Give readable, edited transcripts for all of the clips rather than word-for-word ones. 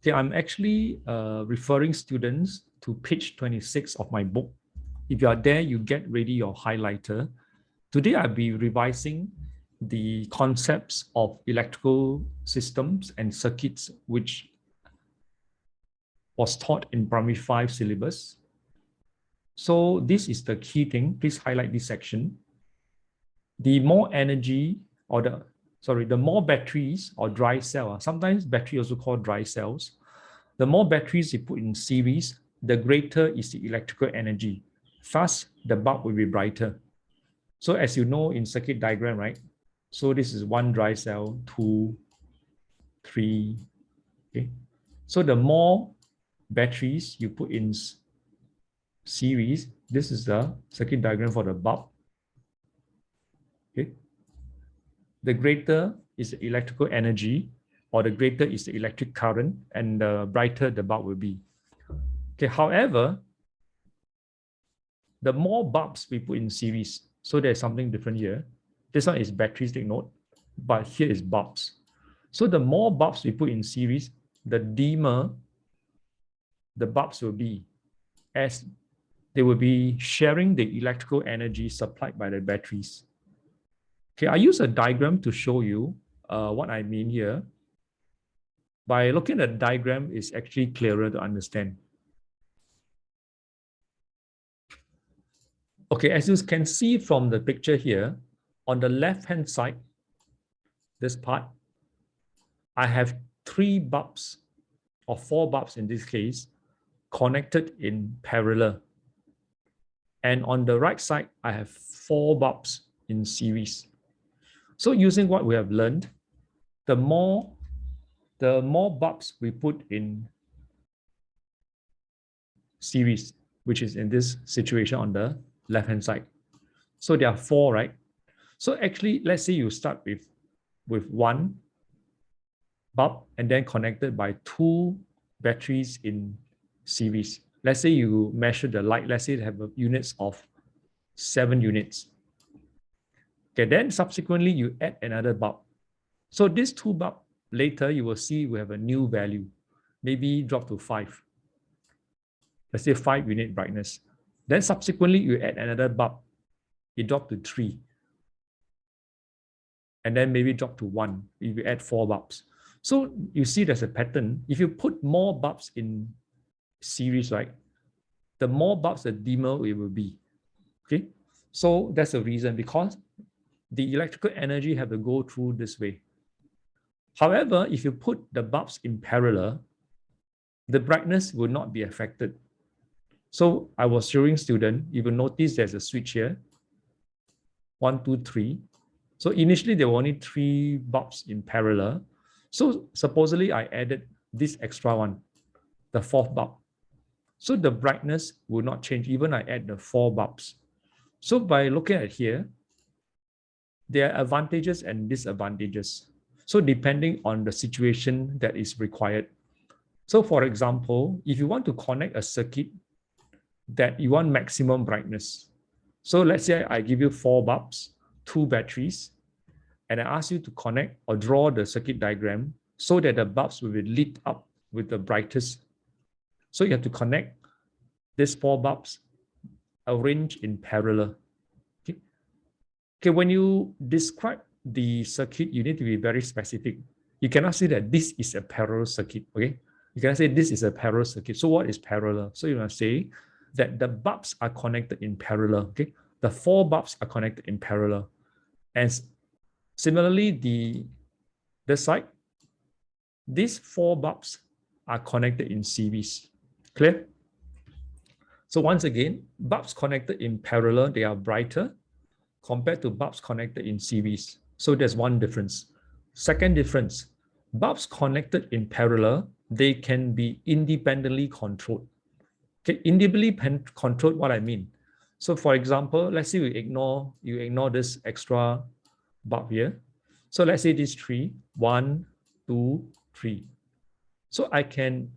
Okay, I'm actually referring students to page 26 of my book. If you are there, you get ready your highlighter. Today, I'll be revising the concepts of electrical systems and circuits, which was taught in primary 5 syllabus. So this is the key thing. Please highlight this section. The more energy or the more batteries or dry cell, sometimes battery also called dry cells. The more batteries you put in series, the greater is the electrical energy. Thus, the bulb will be brighter. So as you know in circuit diagram, right? So this is 1 dry cell, 2, 3, okay? So the more batteries you put in series, this is the circuit diagram for the bulb, okay? The greater is the electrical energy, or the greater is the electric current, and the brighter the bulb will be. Okay, however, the more bulbs we put in series, so there's something different here. This one is batteries, take note, but here is bulbs. So the more bulbs we put in series, the dimmer the bulbs will be, as they will be sharing the electrical energy supplied by the batteries. Okay, I use a diagram to show you what I mean here. By looking at the diagram, it's actually clearer to understand. Okay, as you can see from the picture here, on the left-hand side, this part, I have 3 bulbs, or 4 bulbs in this case, connected in parallel. And on the right side, I have 4 bulbs in series. So using what we have learned, the more bulbs we put in series, which is in this situation on the left-hand side. So there are 4, right? So actually, let's say you start with 1 bulb and then connected by 2 batteries in series. Let's say you measure the light, let's say they have units of 7 units. Okay, then subsequently you add another bulb. So these 2 bulbs, later you will see we have a new value, maybe drop to 5. Let's say 5 unit brightness. Then subsequently you add another bulb, it dropped to 3. And then maybe drop to 1 if you add 4 bulbs. So you see there's a pattern. If you put more bulbs in series, right, the more bulbs, the dimmer it will be. Okay, so that's the reason, because the electrical energy have to go through this way. However, if you put the bulbs in parallel, the brightness will not be affected. So I was showing students, you will notice there's a switch here, 1, 2, 3. So initially there were only 3 bulbs in parallel. So supposedly I added this extra one, the 4th bulb. So the brightness will not change even I add the 4 bulbs. So by looking at here, there are advantages and disadvantages. So depending on the situation that is required. So for example, if you want to connect a circuit that you want maximum brightness. So let's say I give you 4 bulbs, 2 batteries, and I ask you to connect or draw the circuit diagram so that the bulbs will be lit up with the brightest. So you have to connect these 4 bulbs arranged in parallel. Okay, when you describe the circuit, you need to be very specific. You cannot say that this is a parallel circuit, okay? You cannot say this is a parallel circuit. So what is parallel? So you must say that the bulbs are connected in parallel, okay? The 4 bulbs are connected in parallel. And similarly, the side, these 4 bulbs are connected in series. Clear? So once again, bulbs connected in parallel, they are brighter compared to bulbs connected in series. So there's one difference. Second difference, bulbs connected in parallel, they can be independently controlled. Okay, independently controlled, what I mean. So for example, let's say you ignore this extra bulb here. So let's say these 3, 1, 2, 3. So I can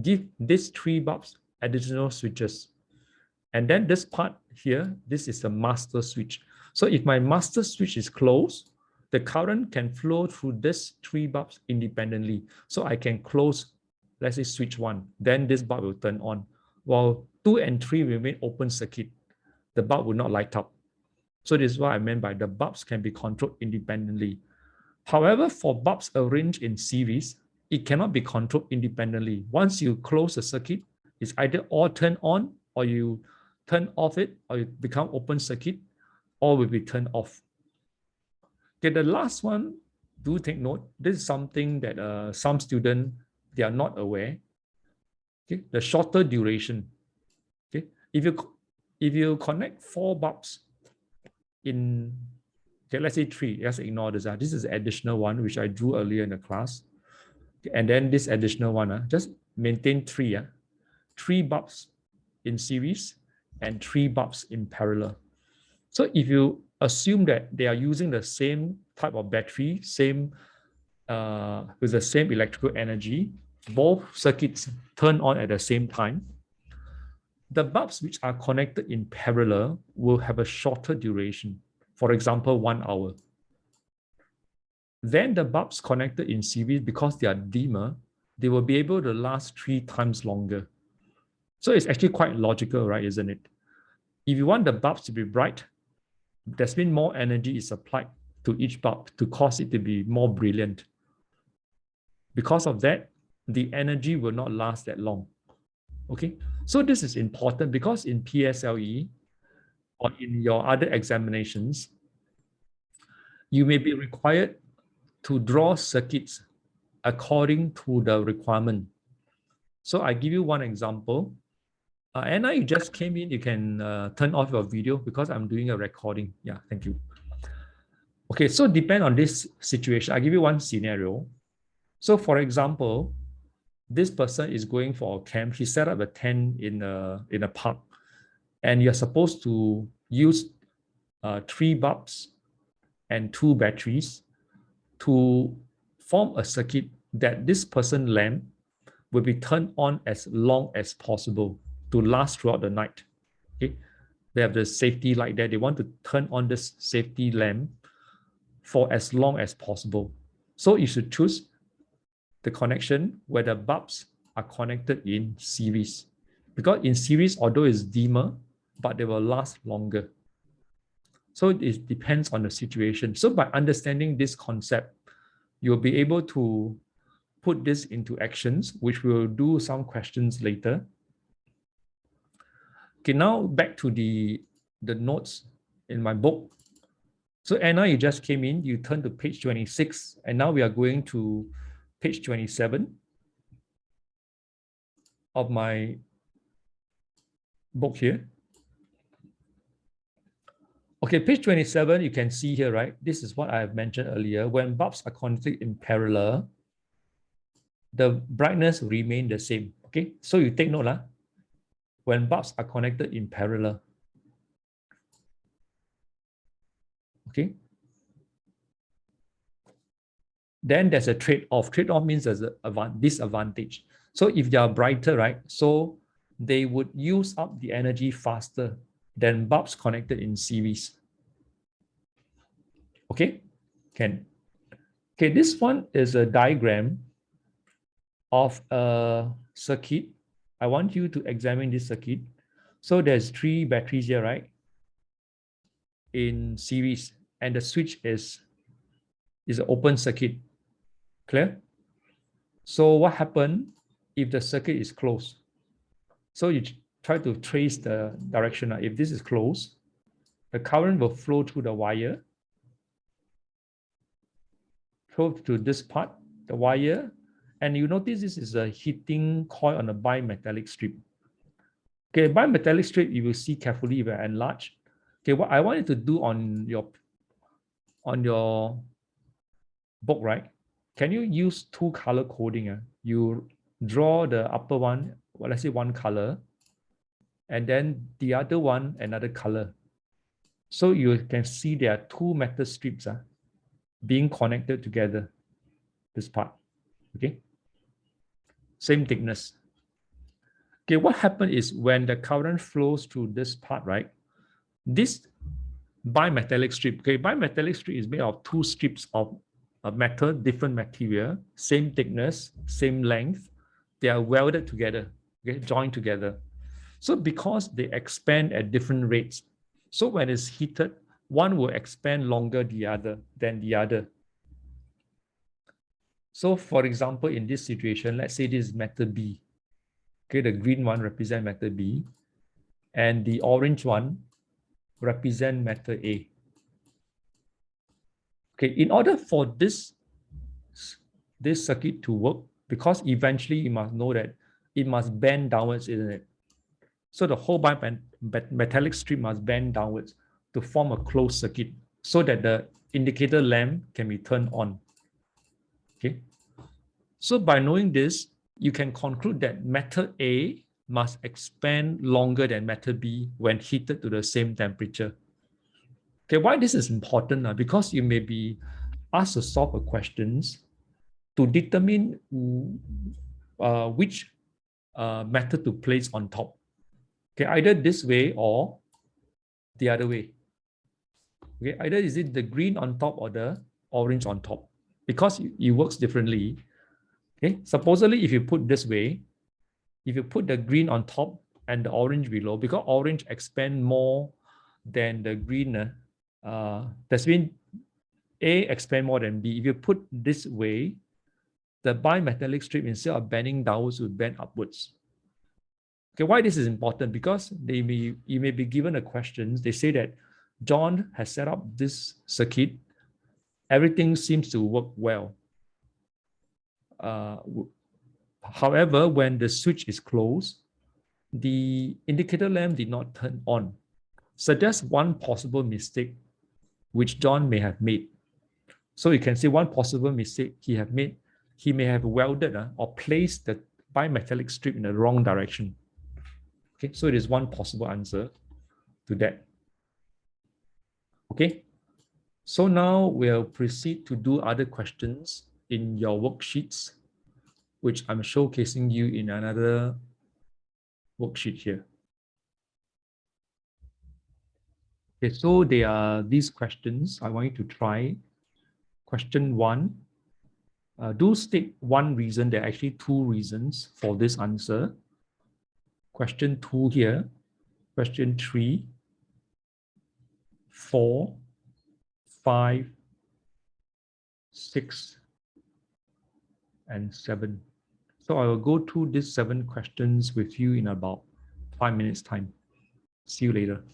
give these 3 bulbs additional switches. And then this part here, this is the master switch. So if my master switch is closed, the current can flow through this 3 bulbs independently. So I can close, let's say switch 1, then this bulb will turn on. While 2 and 3 remain open circuit, the bulb will not light up. So this is what I meant by the bulbs can be controlled independently. However, for bulbs arranged in series, it cannot be controlled independently. Once you close the circuit, it's either all turn on or you turn off it, or it become open circuit, or will be turned off. Okay, the last one, do take note. This is something that some students, they are not aware. Okay, the shorter duration. Okay, if you connect 4 bulbs in, okay, let's say 3, let's ignore this. This is additional one, which I drew earlier in the class. Okay, and then this additional one, just maintain 3. 3 bulbs in series and 3 bulbs in parallel. So if you assume that they are using the same type of battery, with the same electrical energy, both circuits turn on at the same time, the bulbs which are connected in parallel will have a shorter duration. For example, 1 hour. Then the bulbs connected in series, because they are dimmer, they will be able to last 3 times longer. So it's actually quite logical, right, isn't it? If you want the bulbs to be bright, there's been more energy is applied to each bulb to cause it to be more brilliant. Because of that, the energy will not last that long. Okay, so this is important because in PSLE or in your other examinations, you may be required to draw circuits according to the requirement. So I give you one example. Anna, you just came in, you can turn off your video because I'm doing a recording. Yeah, thank you. Okay, so depend on this situation. I give you one scenario. So for example, this person is going for a camp. He set up a tent in a park, and you're supposed to use 3 bulbs and 2 batteries to form a circuit that this person lamp will be turned on as long as possible to last throughout the night. Okay, they have the safety light there. They want to turn on this safety lamp for as long as possible. So you should choose the connection where the bulbs are connected in series, because in series, although it's dimmer, but they will last longer. So it depends on the situation. So by understanding this concept, you'll be able to put this into actions, which we'll do some questions later. Okay, now back to the notes in my book. So Anna, you just came in, you turn to page 26, and now we are going to page 27 of my book here. Okay, page 27, you can see here, right? This is what I have mentioned earlier. When bulbs are connected in parallel, the brightness remain the same. Okay, so you take note, when bulbs are connected in parallel. Okay. Then there's a trade-off. Trade-off means there's a disadvantage. So if they are brighter, right? So they would use up the energy faster than bulbs connected in series. Okay, can. Okay, this one is a diagram of a circuit. I want you to examine this circuit. So there's 3 batteries here, right? In series, and the switch is an open circuit. Clear? So what happened if the circuit is closed? So you try to trace the direction. If this is closed, the current will flow through the wire, flow to this part, the wire, and you notice this is a heating coil on a bimetallic strip. Okay, bimetallic strip, you will see carefully if I enlarge. Okay, what I want you to do on your book, right? Can you use 2 color coding? You draw the upper one, well, let's say one color, and then the other one, another color. So you can see there are 2 metal strips being connected together, this part, okay? Same thickness. Okay, what happens is when the current flows through this part, right? This bimetallic strip. Okay, bimetallic strip is made of two strips of metal, different material, same thickness, same length. They are welded together, okay, joined together. So because they expand at different rates, so when it's heated, one will expand longer than the other. So for example, in this situation, let's say this is metal B. Okay, the green one represents metal B, and the orange one represents metal A. Okay, in order for this circuit to work, because eventually you must know that it must bend downwards, isn't it? So the whole metallic strip must bend downwards to form a closed circuit so that the indicator lamp can be turned on. Okay. So by knowing this, you can conclude that metal A must expand longer than metal B when heated to the same temperature. Okay, why this is important? Because you may be asked to solve a questions to determine which method to place on top. Okay, either this way or the other way. Okay, either is it the green on top or the orange on top, because it works differently. Okay, supposedly if you put this way, if you put the green on top and the orange below, because orange expand more than the green, that's mean A expand more than B. If you put this way, the bimetallic strip, instead of bending downwards, will bend upwards. Okay, why this is important? Because you may be given a question. They say that John has set up this circuit. Everything seems to work well. However, when the switch is closed, the indicator lamp did not turn on. So that's one possible mistake which John may have made. So you can see one possible mistake he have made. He may have welded or placed the bimetallic strip in the wrong direction. Okay, so it is one possible answer to that. Okay, so now we'll proceed to do other questions in your worksheets, which I'm showcasing you in another worksheet here. Okay, so there are these questions I want you to try. Question 1, do state one reason. There are actually 2 reasons for this answer. Question 2 here, question 3, 4, 5, 6, and 7. So I will go through these 7 questions with you in about 5 minutes time. See you later.